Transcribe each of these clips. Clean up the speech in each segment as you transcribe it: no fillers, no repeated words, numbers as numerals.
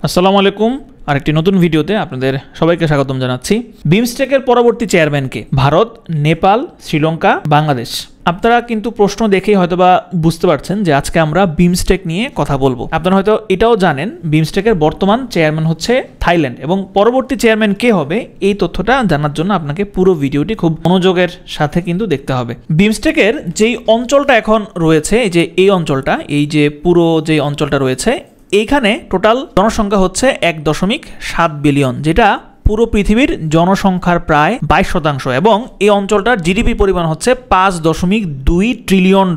আসসালামু আলাইকুম। আরেকটি নতুন ভিডিওতে আপনাদের সবাইকে স্বাগতম জানাচ্ছি। বিমস্টেকের পরবর্তী চেয়ারম্যানকে ভারত, নেপাল, শ্রীলঙ্কা, বাংলাদেশ। আপনারা কিন্তু প্রশ্ন দেখেই হয়তোবা বুঝতে পারছেন যে আজকে আমরা বিমস্টেক নিয়ে কথা বলবো। আপনারা হয়তো এটাও জানেন বিমস্টেকের বর্তমান চেয়ারম্যান হচ্ছে থাইল্যান্ড এবং পরবর্তী চেয়ারম্যান কে হবে এই তথ্যটা জানার জন্য আপনাকে পুরো ভিডিওটি খুব মনোযোগের সাথে কিন্তু দেখতে হবে। বিমস্টেকের যেই অঞ্চলটা এখন রয়েছে, এই অঞ্চলটা, এই যে পুরো যে অঞ্চলটা রয়েছে, এইখানে টোটাল জনসংখ্যা হচ্ছে 1.7 বিলিয়ন, যেটা পুরো পৃথিবীর জনসংখ্যার প্রায় 22%, এবং এই অঞ্চলটার জিডিপি পরিমাণ হচ্ছে $5.2 ট্রিলিয়ন।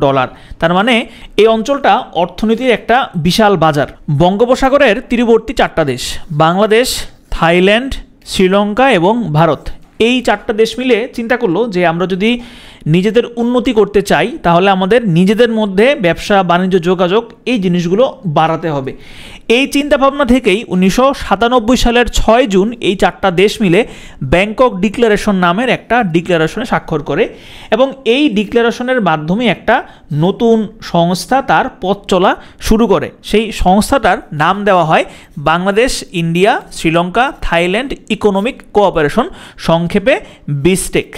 তার মানে এই অঞ্চলটা অর্থনীতির একটা বিশাল বাজার। বঙ্গোপসাগরের তীরবর্তী 4টা দেশ, বাংলাদেশ, থাইল্যান্ড, শ্রীলঙ্কা এবং ভারত। এই 4টা দেশ মিলে চিন্তা করলো যে আমরা যদি নিজেদের উন্নতি করতে চাই তাহলে আমাদের নিজেদের মধ্যে ব্যবসা বাণিজ্য যোগাযোগ এই জিনিসগুলো বাড়াতে হবে। এই চিন্তাভাবনা থেকেই 1997 সালের 6 জুন এই 4টা দেশ মিলে ব্যাংকক ডিক্লারেশন নামের একটা ডিক্লারেশনে স্বাক্ষর করে, এবং এই ডিক্লারেশনের মাধ্যমে একটা নতুন সংস্থা তার পথ চলা শুরু করে। সেই সংস্থাটার নাম দেওয়া হয় Bangladesh, India, Sri Lanka, Thailand economic cooperation, সংক্ষেপে বিমস্টেক,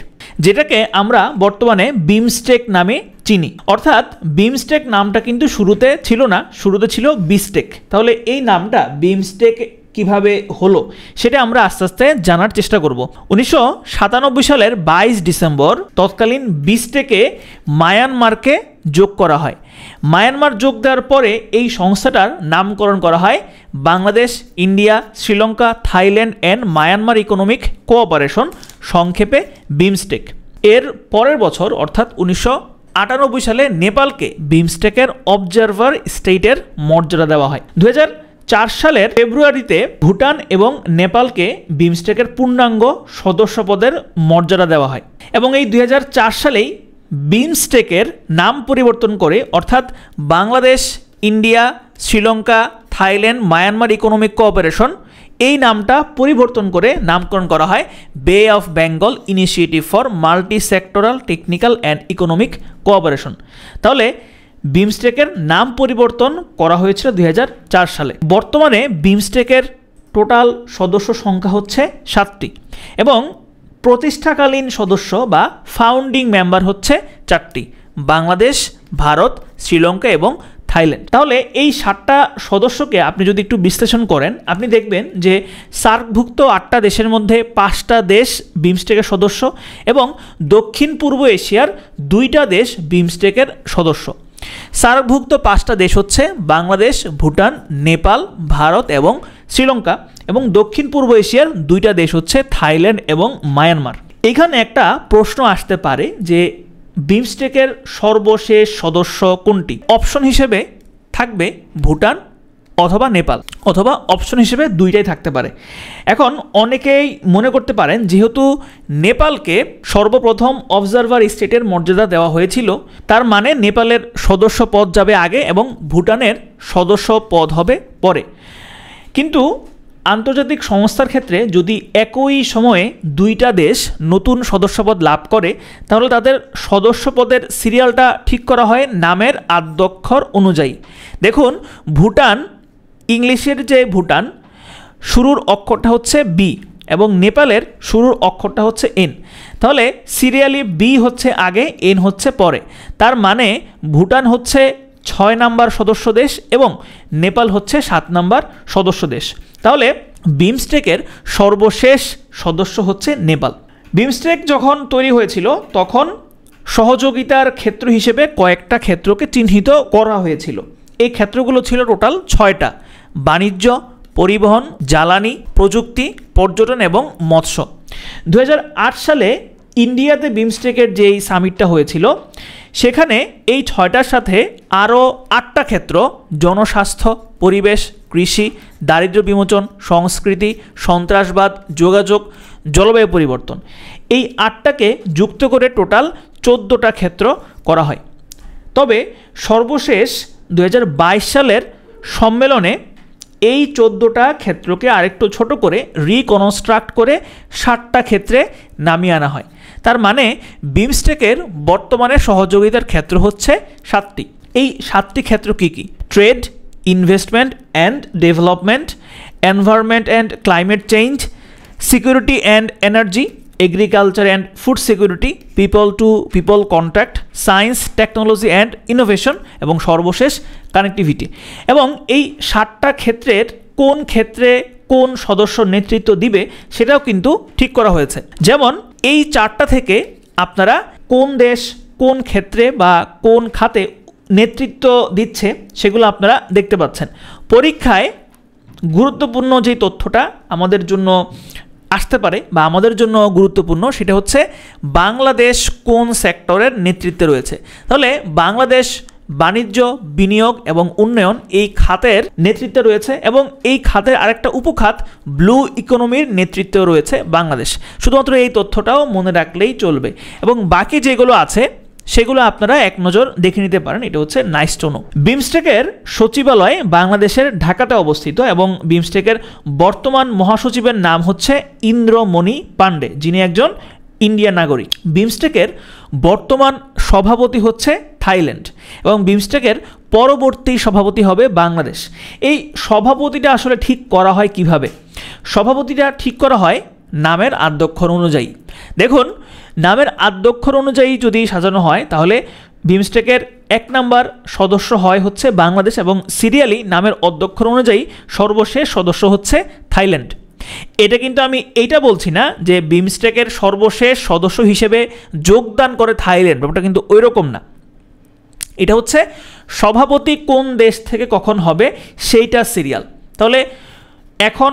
যেটাকে আমরা বর্তমানে বিমস্টেক নামে চিনি। অর্থাৎ বিমস্টেক নামটা কিন্তু শুরুতে ছিল না, শুরুতে ছিল বিমস্টেক। তাহলে এই নামটা বিমস্টেক কিভাবে হলো সেটা আমরা আস্তে আস্তে জানার চেষ্টা করব। 1997 সালের 22 ডিসেম্বর তৎকালীন বিমস্টেকে মায়ানমারকে যোগ করা হয়। মায়ানমার যোগ দেওয়ার পরে এই সংস্থাটার নামকরণ করা হয় Bangladesh, India, Sri Lanka, Thailand and Myanmar economic cooperation, সংক্ষেপে বিমস্টেক। এর পরের বছর অর্থাৎ 1998 সালে নেপালকে বিমস্টেকের অবজারভার স্টেটের মর্যাদা দেওয়া হয়। 2004 সালের ফেব্রুয়ারিতে ভুটান এবং নেপালকে বিমস্টেকের পূর্ণাঙ্গ সদস্য পদের মর্যাদা দেওয়া হয়, এবং এই 2004 সালেই বিমস্টেকের নাম পরিবর্তন করে অর্থাৎ Bangladesh, India, Sri Lanka, Thailand, Myanmar economic cooperation এই নামটা পরিবর্তন করে নামকরণ করা হয় বে of Bengal initiative for multi sectoral technical and economic cooperation. তাহলে বিমস্টেকের নাম পরিবর্তন করা হয়েছিল 2004 সালে। বর্তমানে বিমস্টেকের টোটাল সদস্য সংখ্যা হচ্ছে 7টি, এবং প্রতিষ্ঠাকালীন সদস্য বা ফাউন্ডিং মেম্বার হচ্ছে 4টি, বাংলাদেশ, ভারত, শ্রীলঙ্কা এবং থাইল্যান্ড। তাহলে এই 7টা সদস্যকে আপনি যদি একটু বিশ্লেষণ করেন, আপনি দেখবেন যে সার্কভুক্ত 8টা দেশের মধ্যে 5টা দেশ বিমস্টেকের সদস্য, এবং দক্ষিণ পূর্ব এশিয়ার 2টা দেশ বিমস্টেকের সদস্য। সার্কভুক্ত 5টা দেশ হচ্ছে বাংলাদেশ, ভুটান, নেপাল, ভারত এবং শ্রীলঙ্কা, এবং দক্ষিণ পূর্ব এশিয়ার 2টা দেশ হচ্ছে থাইল্যান্ড এবং মায়ানমার। এখানে একটা প্রশ্ন আসতে পারে যে বিমস্টেকের সর্বশেষ সদস্য কোনটি? অপশন হিসেবে থাকবে ভুটান অথবা নেপাল, অথবা অপশন হিসেবে 2টাই থাকতে পারে। এখন অনেকেই মনে করতে পারেন যেহেতু নেপালকে সর্বপ্রথম অবজারভার স্টেটের মর্যাদা দেওয়া হয়েছিল, তার মানে নেপালের সদস্য পদ যাবে আগে এবং ভুটানের সদস্য পদ হবে পরে। কিন্তু আন্তর্জাতিক সংস্থার ক্ষেত্রে যদি একই সময়ে 2টা দেশ নতুন সদস্যপদ লাভ করে তাহলে তাদের সদস্যপদের সিরিয়ালটা ঠিক করা হয় নামের আদ্যক্ষর অনুযায়ী। দেখুন, ভুটান, ইংলিশের যে ভুটান, শুরুর অক্ষরটা হচ্ছে বি এবং নেপালের শুরুর অক্ষরটা হচ্ছে এন। তাহলে সিরিয়ালি বি হচ্ছে আগে, এন হচ্ছে পরে। তার মানে ভুটান হচ্ছে 6 নাম্বার সদস্য দেশ এবং নেপাল হচ্ছে 7 নাম্বার সদস্য দেশ। তাহলে বিমস্টেকের সর্বশেষ সদস্য হচ্ছে নেপাল। বিমস্টেক যখন তৈরি হয়েছিল তখন সহযোগিতার ক্ষেত্র হিসেবে কয়েকটা ক্ষেত্রকে চিহ্নিত করা হয়েছিল। এই ক্ষেত্রগুলো ছিল টোটাল 6টা: বাণিজ্য, পরিবহন, জ্বালানি, প্রযুক্তি, পর্যটন এবং মৎস্য। 2008 সালে ইন্ডিয়াতে বিমস্টেকের যেই সামিটটা হয়েছিল সেখানে এই 6টার সাথে আরও 8টা ক্ষেত্র: জনস্বাস্থ্য, পরিবেশ, কৃষি, দারিদ্র্য বিমোচন, সংস্কৃতি, সন্ত্রাসবাদ, যোগাযোগ, জলবায়ু পরিবর্তন, এই 8টাকে যুক্ত করে টোটাল 14টা ক্ষেত্র করা হয়। তবে সর্বশেষ 2022 সালের সম্মেলনে এই 14টা ক্ষেত্রকে আরেকটু ছোট করে রিকনস্ট্রাক্ট করে 7টা ক্ষেত্রে নামিয়ে আনা হয়। তার মানে বিমস্টেকের বর্তমানে সহযোগিতার ক্ষেত্র হচ্ছে 7টি। এই 7টি ক্ষেত্র কি কি? Trade, investment and development, environment and climate change, security and energy, agriculture and food security, people to people contact, science technology and innovation এবং সর্বশেষ কানেক্টিভিটি। এবং এই 7টা ক্ষেত্রের কোন ক্ষেত্রে কোন সদস্য নেতৃত্ব দিবে সেটাও কিন্তু ঠিক করা হয়েছে। যেমন এই 4টা থেকে আপনারা কোন দেশ কোন ক্ষেত্রে বা কোন খাতে নেতৃত্ব দিচ্ছে সেগুলো আপনারা দেখতে পাচ্ছেন। পরীক্ষায় গুরুত্বপূর্ণ যে তথ্যটা আমাদের জন্য আসতে পারে বা আমাদের জন্য গুরুত্বপূর্ণ সেটা হচ্ছে বাংলাদেশ কোন সেক্টরের নেতৃত্বে রয়েছে। তাহলে বাংলাদেশ বাণিজ্য, বিনিয়োগ এবং উন্নয়ন এই খাতের নেতৃত্বে রয়েছে এবং এই খাতের আরেকটা উপখাত ব্লু ইকোনমির নেতৃত্বে রয়েছে বাংলাদেশ। শুধুমাত্র এই তথ্যটাও মনে রাখলেই চলবে এবং বাকি যেগুলো আছে সেগুলো আপনারা এক নজর দেখে নিতে পারেন। এটা হচ্ছে নাইস টু নো। বিমস্টেকের সচিবালয় বাংলাদেশের ঢাকাতে অবস্থিত এবং বিমস্টেকের বর্তমান মহাসচিবের নাম হচ্ছে ইন্দ্রমণি পান্ডে, যিনি একজন ইন্ডিয়ান নাগরিক। বিমস্টেকের বর্তমান সভাপতি হচ্ছে থাইল্যান্ড এবং বিমস্টেকের পরবর্তী সভাপতি হবে বাংলাদেশ। এই সভাপতিটা আসলে ঠিক করা হয় কিভাবে? সভাপতিটা ঠিক করা হয় নামের আদ্যক্ষর অনুযায়ী। দেখুন, নামের আদ্যক্ষর অনুযায়ী যদি সাজানো হয় তাহলে বিমস্টেকের 1 নাম্বার সদস্য হয় হচ্ছে বাংলাদেশ এবং সিরিয়ালি নামের অধ্যক্ষর অনুযায়ী সর্বশেষ সদস্য হচ্ছে থাইল্যান্ড। এটা কিন্তু আমি এইটা বলছি না যে বিমস্টেকের সর্বশেষ সদস্য হিসেবে যোগদান করে থাইল্যান্ড, ব্যাপারটা কিন্তু ওই রকম না। এটা হচ্ছে সভাপতি কোন দেশ থেকে কখন হবে সেইটা সিরিয়াল। তাহলে এখন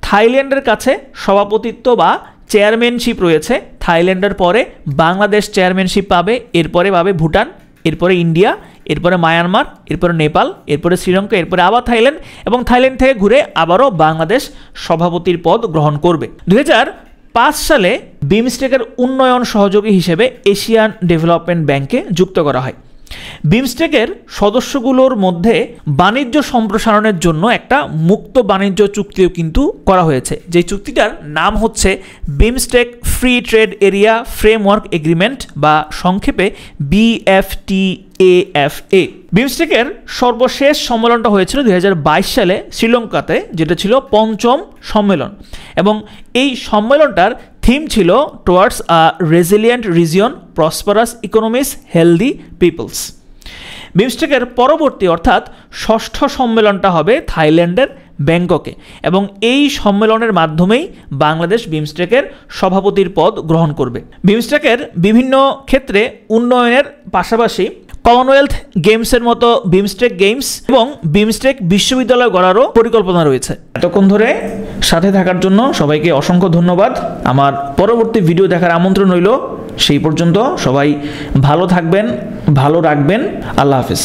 থাইল্যান্ডের কাছে সভাপতিত্ব বা চেয়ারম্যানশিপ রয়েছে, থাইল্যান্ডের পরে বাংলাদেশ চেয়ারম্যানশিপ পাবে, এরপরে পাবে ভুটান, এরপরে ইন্ডিয়া, এরপরে মায়ানমার, এরপরে নেপাল, এরপরে শ্রীলঙ্কা, এরপরে আবার থাইল্যান্ড এবং থাইল্যান্ড থেকে ঘুরে আবারও বাংলাদেশ সভাপতির পদ গ্রহণ করবে। 2005 সালে বিমস্টেকের উন্নয়ন সহযোগী হিসেবে এশিয়ান ডেভেলপমেন্ট ব্যাংকে যুক্ত করা হয়। বিমস্টেকের সদস্যগুলোর মধ্যে বাণিজ্য সম্প্রসারণের জন্য একটা মুক্ত বাণিজ্য চুক্তিও কিন্তু করা হয়েছে, যে চুক্তিটার নাম হচ্ছে BIMSTEC free trade area framework agreement বা সংক্ষেপে BFTAFA। বিমস্টেকের সর্বশেষ সম্মেলনটা হয়েছিল 2022 সালে শ্রীলঙ্কাতে, যেটা ছিল 5ম সম্মেলন এবং এই সম্মেলনটার থিম ছিল towards a resilient region, prosperous economies, healthy peoples. বিমস্টেকের পরবর্তী অর্থাৎ 6ষ্ঠ সম্মেলনটা হবে থাইল্যান্ডের ব্যাংককে এবং এই সম্মেলনের মাধ্যমেই বাংলাদেশ বিমস্টেকের সভাপতির পদ গ্রহণ করবে। বিমস্টেকের বিভিন্ন ক্ষেত্রে উন্নয়নের পাশাপাশি কমনওয়েলথ গেমসের মতো বিমস্টেক গেমস এবং বিমস্টেক বিশ্ববিদ্যালয় গড়ারও পরিকল্পনা রয়েছে। এতক্ষণ ধরে সাথে থাকার জন্য সবাইকে অসংখ্য ধন্যবাদ। আমার পরবর্তী ভিডিও দেখার আমন্ত্রণ রইল। সেই পর্যন্ত সবাই ভালো থাকবেন, ভালো রাখবেন। আল্লাহ হাফেজ।